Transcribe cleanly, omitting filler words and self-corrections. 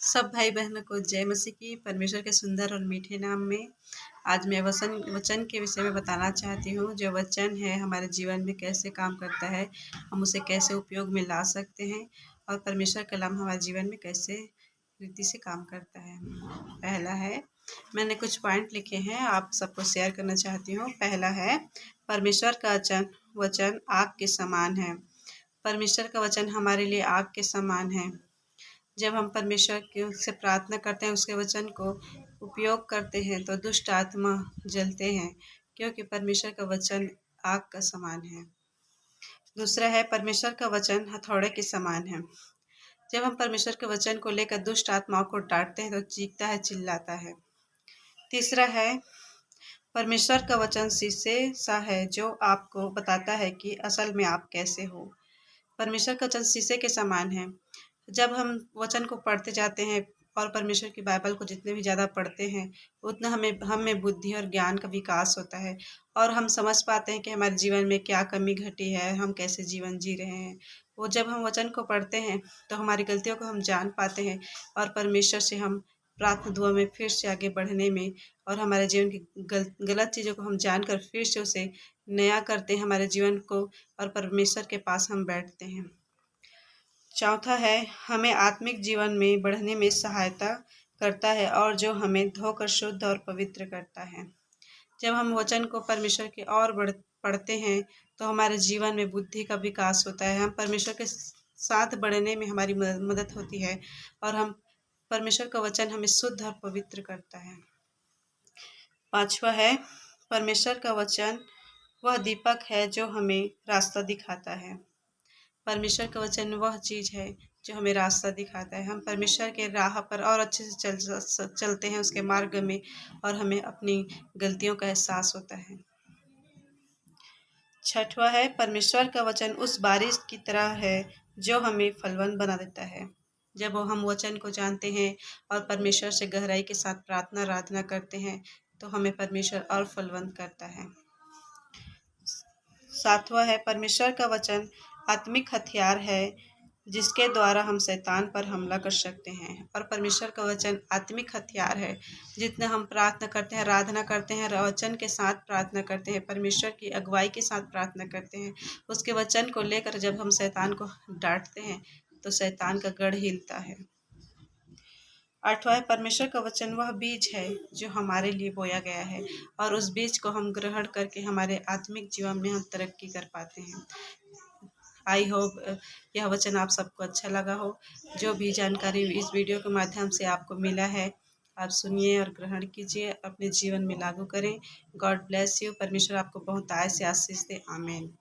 सब भाई बहनों को जय मसीह की। परमेश्वर के सुंदर और मीठे नाम में आज मैं वचन के विषय में बताना चाहती हूँ। जो वचन है हमारे जीवन में कैसे काम करता है, हम उसे कैसे उपयोग में ला सकते हैं और परमेश्वर का कलाम हमारे जीवन में कैसे रीति से काम करता है। पहला है, मैंने कुछ पॉइंट लिखे हैं, आप सबको शेयर करना चाहती हूँ। पहला है, परमेश्वर का वचन आग के समान है। परमेश्वर का वचन हमारे लिए आग के समान है। जब हम परमेश्वर से प्रार्थना करते हैं, उसके वचन को उपयोग करते हैं तो दुष्ट आत्मा जलते हैं, क्योंकि परमेश्वर का वचन आग का समान है। दूसरा है, परमेश्वर का वचन हथौड़े के समान है। जब हम परमेश्वर के वचन को लेकर दुष्ट आत्माओं को डांटते हैं तो चीखता है, चिल्लाता है। तीसरा है, परमेश्वर का वचन शीशे सा है जो आपको बताता है कि असल में आप कैसे हो। परमेश्वर का वचन शीशे के समान है। जब हम वचन को पढ़ते जाते हैं और परमेश्वर की बाइबल को जितने भी ज़्यादा पढ़ते हैं, उतना हम में बुद्धि और ज्ञान का विकास होता है और हम समझ पाते हैं कि हमारे जीवन में क्या कमी घटी है, हम कैसे जीवन जी रहे हैं। वो जब हम वचन को पढ़ते हैं तो हमारी गलतियों को हम जान पाते हैं और परमेश्वर से हम प्रार्थना दुआ में फिर से आगे बढ़ने में और हमारे जीवन की गलत चीज़ों को हम जानकर फिर से उसे नया करते हैं हमारे जीवन को, और परमेश्वर के पास हम बैठते हैं। चौथा है, हमें आत्मिक जीवन में बढ़ने में सहायता करता है और जो हमें धोकर शुद्ध और पवित्र करता है। जब हम वचन को परमेश्वर की ओर पढ़ते हैं तो हमारे जीवन में बुद्धि का विकास होता है। हम परमेश्वर के साथ बढ़ने में हमारी मदद होती है और हम परमेश्वर का वचन हमें शुद्ध और पवित्र करता है। पांचवा है, परमेश्वर का वचन वह दीपक है जो हमें रास्ता दिखाता है। परमेश्वर का वचन वह चीज़ है जो हमें रास्ता दिखाता है। हम परमेश्वर के राह पर और अच्छे से चलते हैं उसके मार्ग में, और हमें अपनी गलतियों का एहसास होता है। छठवा है, परमेश्वर का वचन उस बारिश की तरह है जो हमें फलवंत बना देता है। जब हम वचन को जानते हैं और परमेश्वर से गहराई के साथ प्रार्थना आराधना करते हैं तो हमें परमेश्वर और फलवंत करता है। सातवां है, परमेश्वर का वचन आत्मिक हथियार है जिसके द्वारा हम शैतान पर हमला कर सकते हैं। और परमेश्वर का वचन आत्मिक हथियार है। जितना हम प्रार्थना करते हैं, आराधना करते हैं, वचन के साथ प्रार्थना करते हैं, परमेश्वर की अगुवाई के साथ प्रार्थना करते हैं, उसके वचन को लेकर जब हम शैतान को डांटते हैं तो शैतान का गढ़ हिलता है। आठवां है, परमेश्वर का वचन वह बीज है जो हमारे लिए बोया गया है और उस बीज को हम ग्रहण करके हमारे आत्मिक जीवन में हम तरक्की कर पाते हैं। आई होप यह वचन आप सबको अच्छा लगा हो। जो भी जानकारी इस वीडियो के माध्यम से आपको मिला है, आप सुनिए और ग्रहण कीजिए, अपने जीवन में लागू करें। God bless you. परमेश्वर आपको बहुत आय से आशीष दे। आमीन।